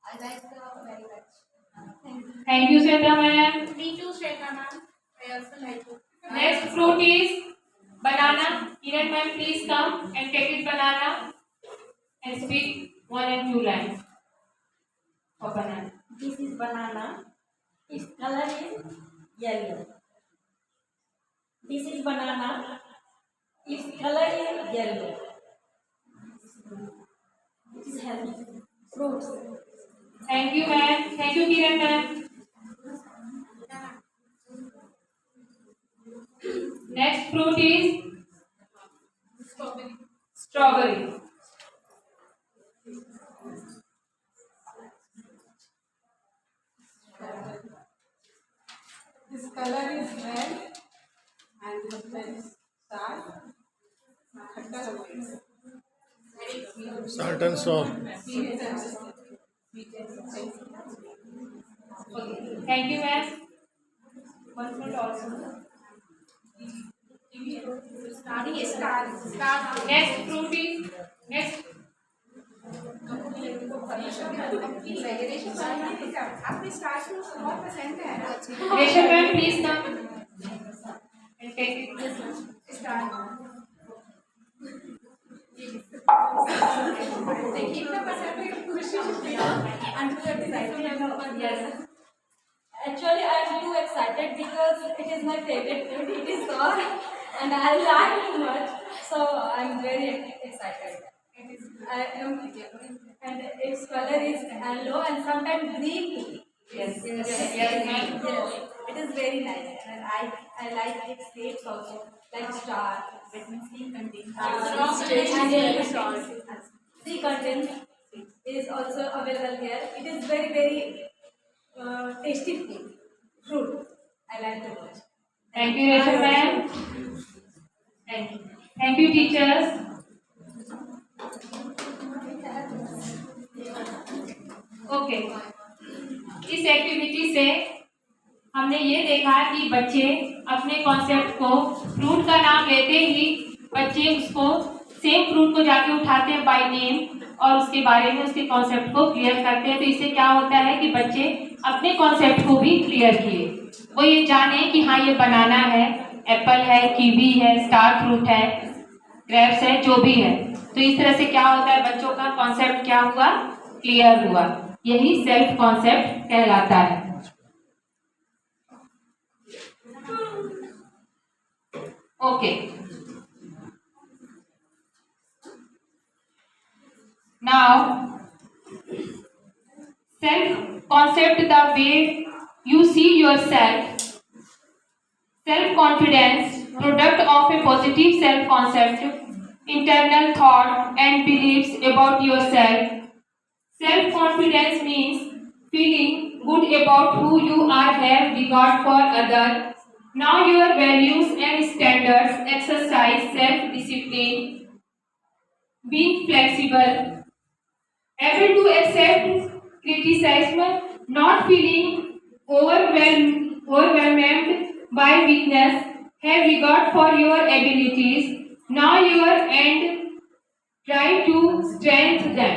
I like very much. Thank you. Thank you, Shweta ma'am. Me too, Shweta ma'am. I also like it. Next fruit is banana. Kiran ma'am, please come and take it banana and speak 1 and 2 lines of banana. This is banana. Its color is yellow. This is banana. Its color is yellow. It is healthy. Fruits. Thank you, ma'am. Thank you, Kiran, ma'am. Next fruit is strawberry. This color is red and the friends start. Salt and sour. Thank you, ma'am. One fruit also. Next fruit is next. Resha ma'am, please come and take it. Yes. Actually, I am too excited because it is my favorite food. It is sour and I like too much. So I am very excited. And its color is yellow and sometimes green too. Yes. Yes. It is very nice and I like its shapes also, like star, vitamin C contains. C content is also available here. It is very tasty fruit. I like it much. Thank you, Resha ma'am. Thank you. Thank you, teachers. Okay इस activity से हमने ये देखा कि बच्चे अपने concept को fruit का नाम लेते ही बच्चे उसको सेम फ्रूट को जाके उठाते हैं बाय नेम और उसके बारे में उसके कॉन्सेप्ट को क्लियर करते हैं। तो इससे क्या होता है कि बच्चे अपने कॉन्सेप्ट को भी क्लियर किए, वो ये जाने कि हाँ ये बनाना है, एप्पल है, कीवी है, स्टार फ्रूट है, ग्रेप्स है, जो भी है। तो इस तरह से क्या होता है, बच्चों का कॉन्सेप्ट क्या हुआ, क्लियर हुआ। यही सेल्फ कॉन्सेप्ट कहलाता है। Okay, now self concept the way you see yourself, self confidence product of A positive self concept, internal thought and beliefs about yourself. Self-confidence means feeling good about who you are, have regard for others, know your values and standards, exercise self-discipline, being flexible, able to accept criticism, not feeling overwhelmed by weakness, have regard for your abilities, know your and try to strengthen them.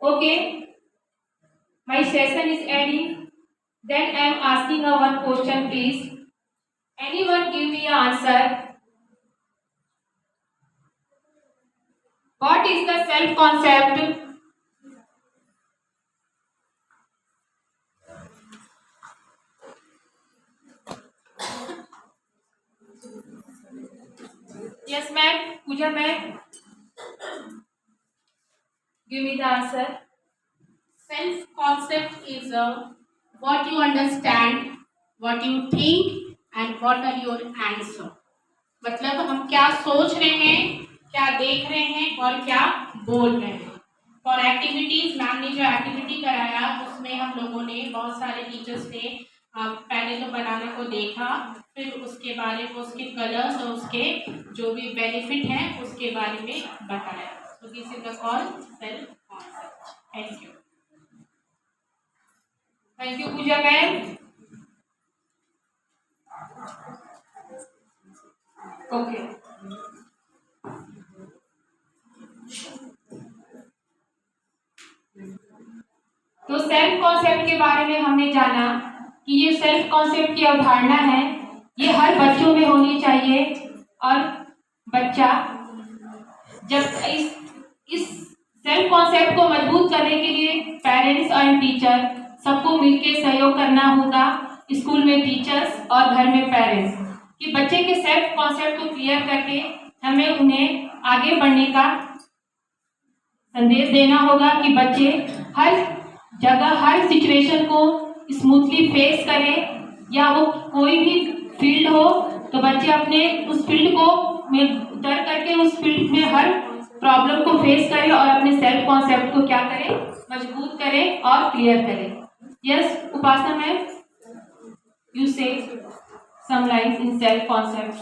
Okay, my session is ending. Then I am asking one question, please. Anyone give me an answer? What is the self concept? Yes, ma'am. Pooja, ma'am. Give me the answer. Self-concept is what you understand, what you think, and what are your answer. मतलब हम क्या सोच रहे हैं, क्या देख रहे हैं और क्या बोल रहे हैं। फॉर एक्टिविटीज, मैम ने जो एक्टिविटी कराया उसमें हम लोगों ने बहुत सारे टीचर्स ने पहले तो बनाने को देखा, फिर उसके बारे में उसके कलर्स और उसके जो भी बेनिफिट हैं उसके बारे में बताया। So this is the called self concept. Thank you. Thank you, Pooja ma'am. Okay. तो सेल्फ कॉन्सेप्ट के बारे में हमने जाना कि ये सेल्फ कॉन्सेप्ट की अवधारणा है, ये हर बच्चों में होनी चाहिए और बच्चा जब इस सेल्फ कॉन्सेप्ट को मजबूत करने के लिए पेरेंट्स एंड टीचर सबको मिलकर सहयोग करना होगा, स्कूल में टीचर्स और घर में पेरेंट्स, कि बच्चे के सेल्फ कॉन्सेप्ट को क्लियर करके हमें उन्हें आगे बढ़ने का संदेश देना होगा कि बच्चे हर जगह हर सिचुएशन को स्मूथली फेस करें, या वो कोई भी फील्ड हो तो बच्चे अपने उस फील्ड को में उतर करके उस फील्ड में हर प्रॉब्लम को फेस करें और अपने सेल्फ कॉन्सेप्ट को क्या करें, मजबूत करें और क्लियर करें। यस उपासना मैम, यू से some lines in self concept.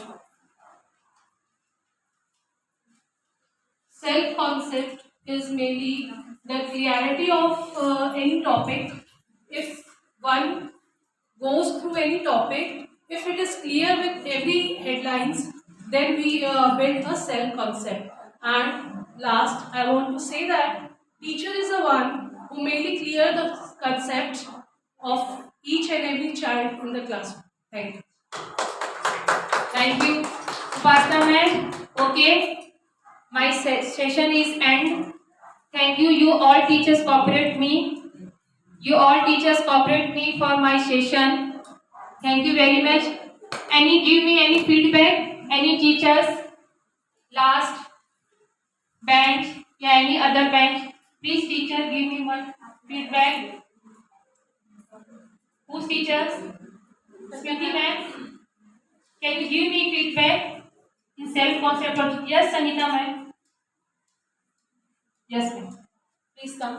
Self concept is mainly the clarity of any topic. If one goes through any topic, if it is clear with every headlines, then we build a self concept. And last, I want to say that teacher is the one who mainly clear the concept of each and every child in the classroom. Thank you. Thank you, Upasana ma'am. Okay, my session is end. Thank you. You all teachers cooperate me. You all teachers cooperate me for my session. Thank you very much. Give me any feedback? Any teachers? Last bench या any other bench? Please teacher give me one feedback. Who's teachers? Smriti ma'am. Can you give me feedback in self concept? Yes, Sanita ma'am. Yes, ma'am. Please come.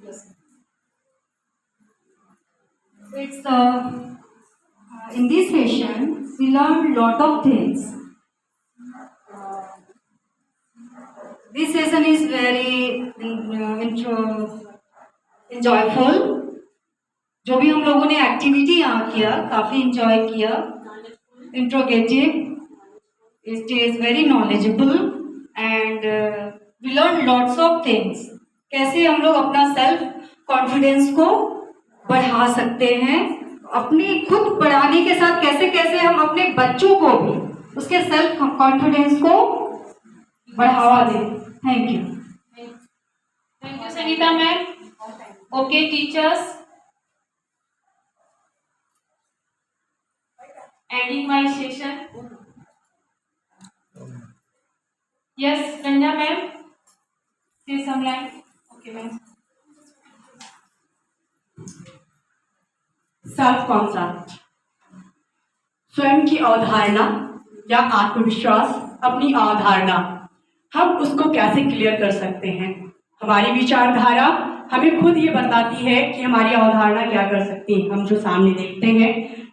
Yes. It's in this session we learned lot of things. This session is very enjoyable. जो भी हम लोगों ने activity यहाँ किया काफ़ी enjoy किया. Interrogative, it is very knowledgeable and we learn lots of things. कैसे हम लोग अपना सेल्फ कॉन्फिडेंस को बढ़ा सकते हैं, अपनी खुद बढ़ाने के साथ कैसे कैसे हम अपने बच्चों को भी उसके सेल्फ कॉन्फिडेंस को बढ़ावा दें. Thank you. Thank you, Sanita ma'am. Okay, teachers. Ending my session. Yes, Ranja ma'am. Say some line. Okay, ma'am. Self concept, स्वयं की अवधारणा या आत्मविश्वास, अपनी अवधारणा हम उसको कैसे क्लियर कर सकते हैं. हमारी विचारधारा हमें खुद ये बताती है कि हमारी अवधारणा क्या कर सकती है. हम जो सामने देखते हैं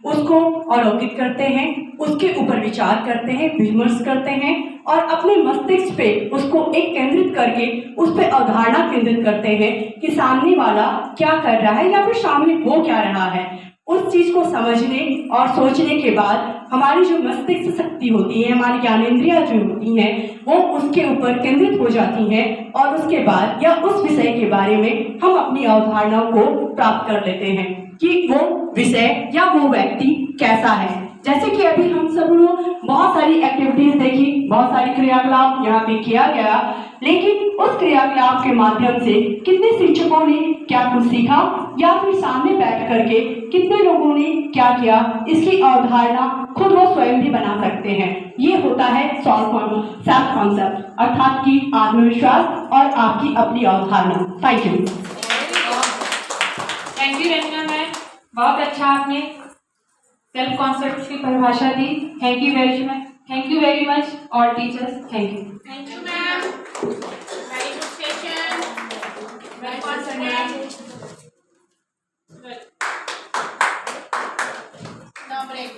उसको अवलोकित करते हैं, उसके ऊपर विचार करते हैं, विमर्श करते हैं और अपने मस्तिष्क पे उसको एक केंद्रित करके उस पर अवधारणा केंद्रित करते हैं कि सामने वाला क्या कर रहा है या फिर सामने हो क्या रहा है. उस चीज को समझने और सोचने के बाद हमारी जो मस्तिष्क शक्ति होती है, हमारी ज्ञानेंद्रियां जो होती हैं, वो उसके ऊपर केंद्रित हो जाती हैं और उसके बाद या उस विषय के बारे में हम अपनी अवधारणाओं को प्राप्त कर लेते हैं कि वो विषय या वो व्यक्ति कैसा है. जैसे कि अभी हम सब लोग बहुत सारी एक्टिविटीज देखी, बहुत सारी क्रियाकलाप यहाँ पे किया गया, लेकिन उस क्रियाकलाप के माध्यम से कितने शिक्षकों ने क्या कुछ सीखा या फिर सामने बैठ करके कितने लोगों ने क्या किया, इसकी अवधारणा खुद वो स्वयं भी बना सकते हैं. ये होता है सेल्फ कॉन्सेप्ट, अर्थात की आत्मविश्वास और आपकी अपनी अवधारणा. Thank you. Thank you Ranjana ma'am, बहुत अच्छा आपने सेल्फ कॉन्सेप्ट की परिभाषा दी. Thank you very much. Thank you very much all teachers. Thank you. Thank you, ma'am. Very good session. Very confident. Good. No break.